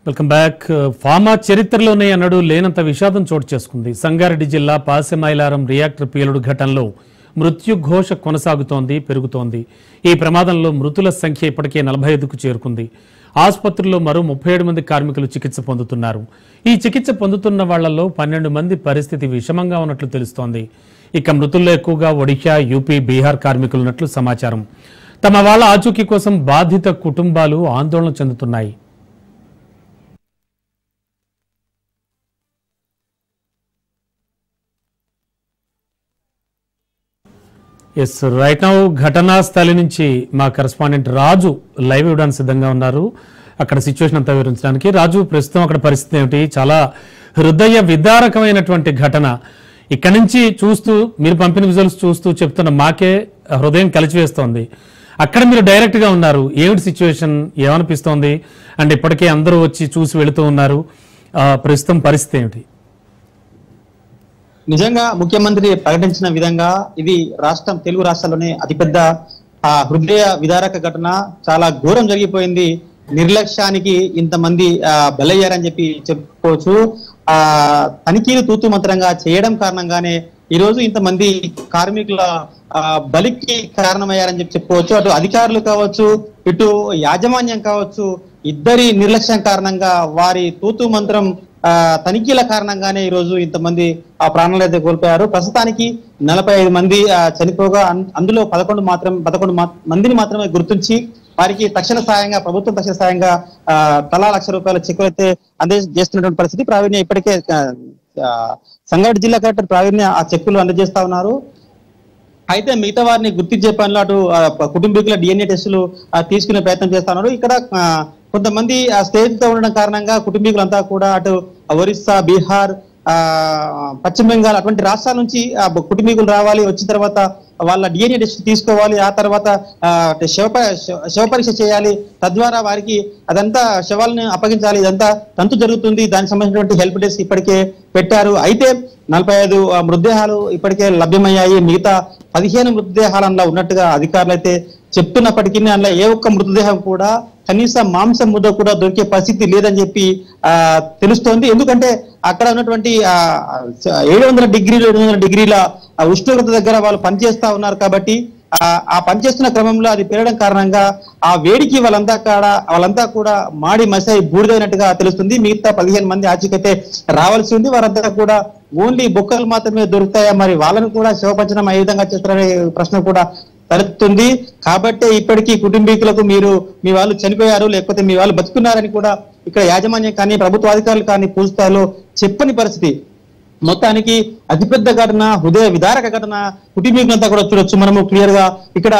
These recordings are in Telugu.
Welcome back. ఫార్మా చరిత్రలోనే అన్నడు లేనంత విషాదం చోటు చేసుకుంది. సంగారెడ్డి జిల్లా పాసెమైలారం రియాక్టర్ పేలుడు ఘటనలో మృత్యుఘోష కొనసాగుతోంది, పెరుగుతోంది. ఈ ప్రమాదంలో మృతుల సంఖ్య ఇప్పటికే 45కు చేరుకుంది. ఆసుపత్రుల్లో మరో 37 మంది కార్మికులు చికిత్స పొందుతున్నారు. ఈ చికిత్స పొందుతున్న వాళ్లలో 12 మంది పరిస్థితి విషమంగా ఉన్నట్లు తెలుస్తోంది. ఇక మృతుల్లో ఎక్కువగా ఒడిశా, యూపీ, బీహార్ కార్మికులున్నట్లు సమాచారం. తమ వాళ్ల ఆచూకీ కోసం బాధిత కుటుంబాలు ఆందోళన చెందుతున్నాయి. ఎస్, రైట్ నౌ ఘటనా స్థలి నుంచి మా కరెస్పాండెంట్ రాజు లైవ్ ఇవ్వడానికి సిద్ధంగా ఉన్నారు. అక్కడ సిచ్యువేషన్ అంతా వివరించడానికి. రాజు, ప్రస్తుతం అక్కడ పరిస్థితి ఏమిటి? చాలా హృదయ విదారకమైనటువంటి ఘటన. ఇక్కడి నుంచి చూస్తూ, మీరు పంపిన విజువల్స్ చూస్తూ చెప్తున్న మాకే హృదయం కలిచివేస్తోంది. అక్కడ మీరు డైరెక్ట్ గా ఉన్నారు. ఏమిటి సిచ్యువేషన్, ఏమనిపిస్తోంది? అండ్ ఇప్పటికే అందరూ వచ్చి చూసి వెళుతూ ఉన్నారు. ప్రస్తుతం పరిస్థితి ఏమిటి? నిజంగా ముఖ్యమంత్రి ప్రకటించిన విధంగా ఇది తెలుగు రాష్ట్రాల్లోనే అతిపెద్ద హృదయ విదారక ఘటన. చాలా ఘోరం జరిగిపోయింది. నిర్లక్ష్యానికి ఇంతమంది బలయ్యారని చెప్పుకోవచ్చు. తనిఖీలు తూతు మంత్రంగా చేయడం కారణంగానే ఈ రోజు ఇంతమంది కార్మికుల బలికి కారణమయ్యారని చెప్పుకోవచ్చు. అటు అధికారులు కావచ్చు, ఇటు యాజమాన్యం కావచ్చు, ఇద్దరి నిర్లక్ష్యం కారణంగా, వారి తూతు మంత్రం తనిఖీల కారణంగానే ఈ రోజు ఇంతమంది ప్రాణాలు అయితే కోల్పోయారు. ప్రస్తుతానికి 45 మంది చనిపోగా అందులో 11 మందిని మాత్రమే గుర్తించి వారికి తక్షణ సాయంగా, ప్రభుత్వం తక్షణ సాయంగా తలా ₹1,00,000 చెక్కులు అయితే అందజేస్తున్నటువంటి పరిస్థితి. ప్రావీణ్య ఇప్పటికే సంగారెడ్డి జిల్లా కలెక్టర్ ప్రావీణ్య ఆ చెక్కులు అందజేస్తా ఉన్నారు. అయితే మిగతా వారిని గుర్తించే పనిలో అటు కుటుంబీకుల DNA టెస్టులు తీసుకునే ప్రయత్నం చేస్తా ఉన్నారు. ఇక్కడ కొంతమంది స్టేజ్ తో ఉండడం కారణంగా కుటుంబీకులంతా కూడా అటు ఒరిస్సా, బీహార్, పశ్చిమ బెంగాల్ అటువంటి రాష్ట్రాల నుంచి కుటుంబీకులు రావాలి. వచ్చిన తర్వాత వాళ్ళ DNA టెస్ట్ తీసుకోవాలి. ఆ తర్వాత శవ పరీక్ష చేయాలి. తద్వారా వారికి అదంతా శవాలను అప్పగించాలి. ఇదంతా తంతు జరుగుతుంది. దానికి సంబంధించినటువంటి హెల్ప్ డెస్క్ ఇప్పటికే పెట్టారు. అయితే 45 మృతదేహాలు ఇప్పటికే లభ్యమయ్యాయి. మిగతా 15 మృతదేహాలు అందులో ఉన్నట్టుగా అధికారులు అయితే చెప్తున్నప్పటికీ అందులో ఏ ఒక్క మృతదేహం కూడా కనీసం మాంసం ముద్ద కూడా దొరికే పరిస్థితి లేదని చెప్పి తెలుస్తోంది. ఎందుకంటే అక్కడ ఉన్నటువంటి 700 డిగ్రీల ఉష్ణోగ్రత దగ్గర వాళ్ళు పనిచేస్తా ఉన్నారు కాబట్టి ఆ పనిచేస్తున్న క్రమంలో అది పెరగడం కారణంగా ఆ వేడికి వాళ్ళంతా కూడా మాడి మసై బూడిదైనట్టుగా తెలుస్తుంది. మిగతా 15 మంది ఆచూకైతే రావాల్సి ఉంది. వారంతా కూడా ఓన్లీ బొక్కలు మాత్రమే దొరుకుతాయా, మరి వాళ్ళను కూడా శవపంచనం ఏ విధంగా చేస్తారనే ప్రశ్న కూడా తలెత్తుతుంది. కాబట్టి ఇప్పటికీ కుటుంబీకులకు మీ వాళ్ళు చనిపోయారు, లేకపోతే మీ వాళ్ళు బతుకున్నారని కూడా ఇక్కడ యాజమాన్యం కానీ, ప్రభుత్వ అధికారులు కానీ పూర్తి స్థాయిలో చెప్పని పరిస్థితి. మొత్తానికి అతిపెద్ద ఘటన, హృదయ విదారక ఘటన. కుటుంబీకులంతా కూడా చూడొచ్చు మనము క్లియర్ గా. ఇక్కడ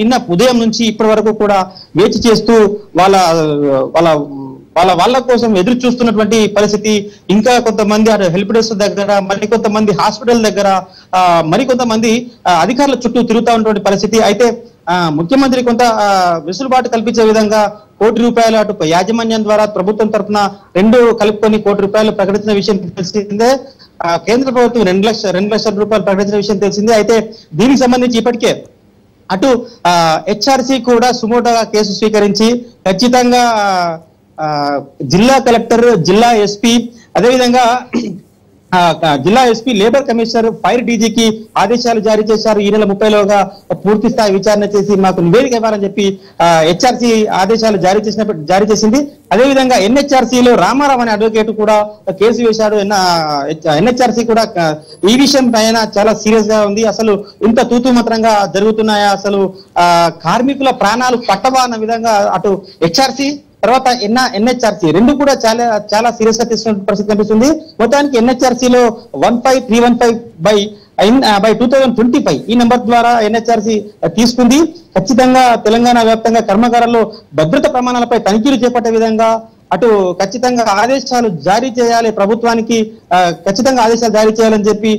నిన్న ఉదయం నుంచి ఇప్పటి వరకు కూడా వేచి చేస్తూ వాళ్ళ కోసం ఎదురు చూస్తున్నటువంటి పరిస్థితి. ఇంకా కొంతమంది హెల్ప్ డెస్క్ దగ్గర, మరికొంతమంది హాస్పిటల్ దగ్గర, మరికొంతమంది అధికారుల చుట్టూ తిరుగుతూ ఉన్నటువంటి పరిస్థితి. అయితే ముఖ్యమంత్రి కొంత వెసులుబాటు కల్పించే విధంగా ₹1,00,00,000 అటు యాజమాన్యం ద్వారా ప్రభుత్వం తరఫున 2 కలుపుకొని ₹1,00,00,000 ప్రకటించిన విషయం తెలిసిందే. కేంద్ర ప్రభుత్వం ₹2,00,000 ప్రకటించిన విషయం తెలిసిందే. అయితే దీనికి సంబంధించి ఇప్పటికే అటు HRC కూడా సుమోటోగా కేసు స్వీకరించి ఖచ్చితంగా జిల్లా కలెక్టర్, జిల్లా ఎస్పీ, అదేవిధంగా జిల్లా ఎస్పీ, లేబర్ కమిషనర్, ఫైర్ డీజీకి ఆదేశాలు జారీ చేశారు. ఈ నెల 30లోగా పూర్తి స్థాయి విచారణ చేసి మాకు నివేదిక ఇవ్వాలని చెప్పి HRC ఆదేశాలు జారీ చేసింది. అదేవిధంగా NHRCలో రామారావు అనే అడ్వకేట్ కూడా కేసు వేశాడు. NHRC కూడా ఈ విషయం పైన చాలా సీరియస్ గా ఉంది. అసలు ఇంత తూతు మంత్రంగా జరుగుతున్నాయా, అసలు కార్మికుల ప్రాణాలు పట్టవా అన్న విధంగా అటు HRC తర్వాత NHRC రెండు కూడా చాలా సీరియస్ గా తీసుకున్న పరిస్థితి కనిపిస్తుంది. మొత్తానికి NHRCలో 15315/2025 ఈ నెంబర్ ద్వారా NHRC తీసుకుంది. ఖచ్చితంగా తెలంగాణ వ్యాప్తంగా కర్మాగారాల్లో భద్రత ప్రమాణాలపై తనిఖీలు చేపట్టే విధంగా అటు ఖచ్చితంగా ఆదేశాలు జారీ చేయాలి, ప్రభుత్వానికి ఖచ్చితంగా ఆదేశాలు జారీ చేయాలని చెప్పి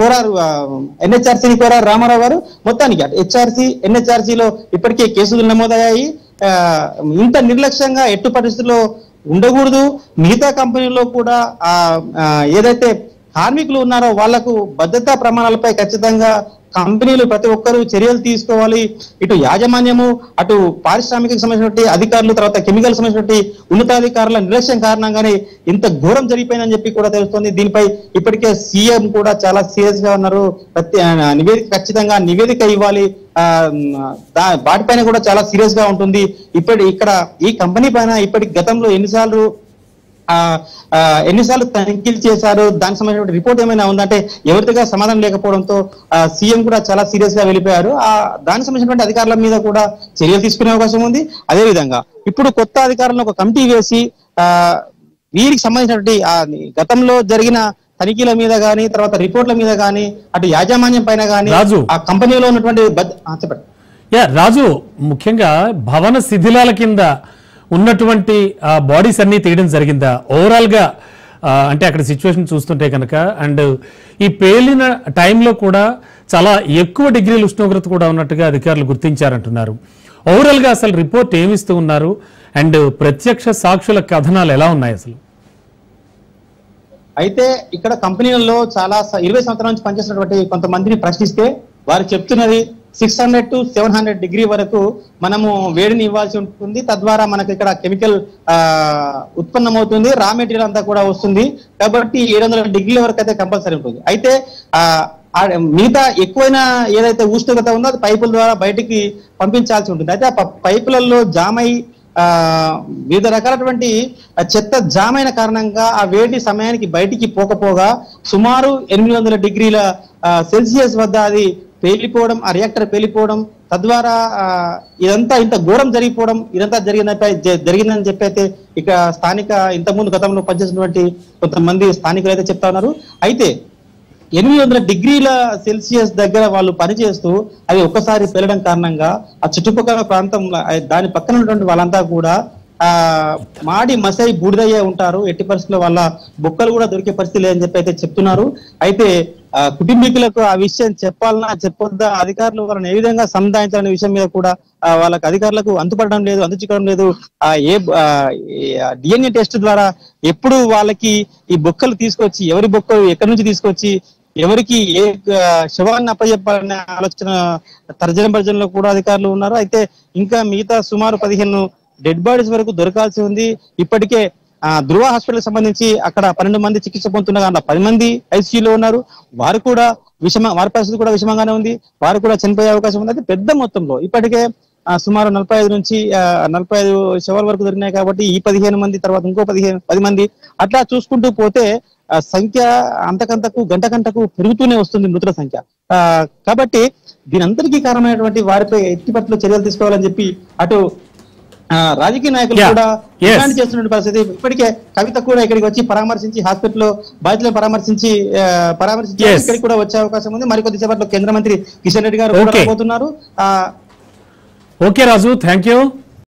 కోరారు. NHRCని కోరారు రామారావు గారు. మొత్తానికి NHRCలో ఇప్పటికే కేసులు నమోదయ్యాయి. ఇంత నిర్లక్ష్యంగా ఎట్టు పరిస్థితుల్లో ఉండకూడదు. మిగతా కంపెనీల్లో కూడా ఏదైతే కార్మికులు ఉన్నారో వాళ్లకు భద్రతా ప్రమాణాలపై ఖచ్చితంగా కంపెనీలు ప్రతి ఒక్కరూ చర్యలు తీసుకోవాలి. ఇటు యాజమాన్యము, అటు పారిశ్రామికకు సంబంధించినటువంటి అధికారులు, తర్వాత కెమికల్ సంబంధించినటువంటి ఉన్నతాధికారుల నిర్లక్ష్యం కారణంగానే ఇంత ఘోరం జరిగిపోయిందని చెప్పి కూడా తెలుస్తోంది. దీనిపై ఇప్పటికే సీఎం కూడా చాలా సీరియస్ గా ఉన్నారు. ఖచ్చితంగా నివేదిక ఇవ్వాలి. వాటిపైన కూడా చాలా సీరియస్ గా ఉంటుంది. ఇక్కడ ఈ కంపెనీ పైన ఇప్పటికి గతంలో ఎన్నిసార్లు తనిఖీలు చేశారు, దానికి సంబంధించిన రిపోర్ట్ ఏమైనా ఉందంటే ఎవరిగా సమాధానం లేకపోవడంతో సీఎం కూడా చాలా సీరియస్ గా వెళ్ళిపోయారు. దానికి సంబంధించినటువంటి అధికారుల మీద కూడా చర్యలు తీసుకునే అవకాశం ఉంది. అదే విధంగా ఇప్పుడు కొత్త అధికారులను ఒక కమిటీ వేసి వీరికి సంబంధించినటువంటి గతంలో జరిగిన తనిఖీల మీద గానీ, తర్వాత రిపోర్ట్ల మీద గానీ, అటు యాజమాన్యం పైన గానీ, ఆ కంపెనీలో ఉన్నటువంటి చెప్పండి రాజు, ముఖ్యంగా భవన శిథిలాల కింద ఉన్నటువంటి బాడీస్ అన్ని తీయడం జరిగిందా ఓవరాల్ గా? అంటే అక్కడ సిచ్యువేషన్ చూస్తుంటే కనుక, అండ్ ఈ పేలిన టైంలో కూడా చాలా ఎక్కువ డిగ్రీల ఉష్ణోగ్రత కూడా ఉన్నట్టుగా అధికారులు గుర్తించారంటున్నారు. ఓవరాల్ గా అసలు రిపోర్ట్ ఏమిస్తూ ఉన్నారు, అండ్ ప్రత్యక్ష సాక్షుల కథనాలు ఎలా ఉన్నాయి అసలు? అయితే ఇక్కడ కంపెనీలలో చాలా 20 సంవత్సరాల నుంచి పనిచేసినటువంటి కొంతమందిని ప్రశ్నిస్తే వారు చెప్తున్నది 600 to 700 డిగ్రీ వరకు మనము వేడిని ఇవ్వాల్సి ఉంటుంది. తద్వారా మనకి ఇక్కడ కెమికల్ ఉత్పన్నమవుతుంది, రా మెటీరియల్ అంతా కూడా వస్తుంది. కాబట్టి 700 డిగ్రీల వరకు అయితే కంపల్సరీ ఉంటుంది. అయితే మిగతా ఎక్కువైన ఏదైతే ఉష్ణోగ్రత ఉందో అది పైపుల ద్వారా బయటికి పంపించాల్సి ఉంటుంది. అయితే ఆ పైపులలో జామ్ అయి వివిధ రకాలటువంటి చెత్త జామ్ అయిన కారణంగా ఆ వేడి సమయానికి బయటికి పోకపోగా సుమారు 800 డిగ్రీల సెల్సియస్ వద్ద అది పేలిపోవడం, ఆ రియాక్టర్ పేలిపోవడం, తద్వారా ఇదంతా ఇంత ఘోరం జరిగిపోవడం, ఇదంతా జరిగిందని చెప్పి అయితే ఇక స్థానిక ఇంతకుముందు గతంలో పనిచేసినటువంటి కొంతమంది స్థానికులు అయితే చెప్తా ఉన్నారు. అయితే 800 డిగ్రీల సెల్సియస్ దగ్గర వాళ్ళు పనిచేస్తూ అది ఒక్కసారి పేలడం కారణంగా ఆ చుట్టుపక్కల ప్రాంతంలో దాని పక్కన ఉన్నటువంటి వాళ్ళంతా కూడా మాడి మసై బూడిదయ్యే ఉంటారు. ఎట్టి పరిస్థితుల్లో వాళ్ళ బొక్కలు కూడా దొరికే పరిస్థితి లేదని చెప్పి అయితే చెప్తున్నారు. అయితే కుటుంబీకులకు ఆ విషయం చెప్పాలన్నా చెప్పొద్దా, అధికారులు వాళ్ళని ఏ విధంగా సంధానించాలనే విషయం మీద కూడా వాళ్ళకి అధికారులకు అంతుపడడం లేదు, అంతుచిక్కడం లేదు. డిఎన్ఏ టెస్ట్ ద్వారా ఎప్పుడు వాళ్ళకి ఈ బొక్కలు తీసుకొచ్చి, ఎవరి బొక్కలు ఎక్కడి నుంచి తీసుకొచ్చి ఎవరికి ఏ శవాన్ని అప్పచెప్పాలనే ఆలోచన తర్జన కూడా అధికారులు ఉన్నారు. అయితే ఇంకా మిగతా సుమారు 15 డెడ్ బాడీస్ వరకు దొరకాల్సి ఉంది. ఇప్పటికే ధృవ హాస్పిటల్ సంబంధించి అక్కడ 12 మంది చికిత్స పొందుతున్నారు. అందులో 10 మంది ఐసీయూలో ఉన్నారు. వారి వారి పరిస్థితి కూడా విషమంగానే ఉంది. వారు కూడా చనిపోయే అవకాశం ఉంది. అయితే పెద్ద మొత్తంలో ఇప్పటికే సుమారు 45 నుంచి 45 శవాల వరకు దొరికినాయి. కాబట్టి ఈ 15 మంది తర్వాత ఇంకో 10 మంది అట్లా చూసుకుంటూ పోతే సంఖ్య అంతకంతకు గంటకు పెరుగుతూనే వస్తుంది మృతుల సంఖ్య. కాబట్టి దీని అంతటికీ కారణమైనటువంటి వారిపై ఎట్టి పట్ల చర్యలు తీసుకోవాలని చెప్పి అటు రాజకీయ నాయకులు కూడా డిమాండ్ చేస్తున్న పరిస్థితి. ఇప్పటికే కవిత కూడా ఇక్కడికి వచ్చి పరామర్శించి హాస్పిటల్లో బాధితులను పరామర్శించి ఇక్కడికి కూడా వచ్చే అవకాశం ఉంది. మరికొద్ది సేపట్లో కేంద్ర మంత్రి కిషన్ రెడ్డి గారు రాబోతున్నారు. Okay Raju, thank you.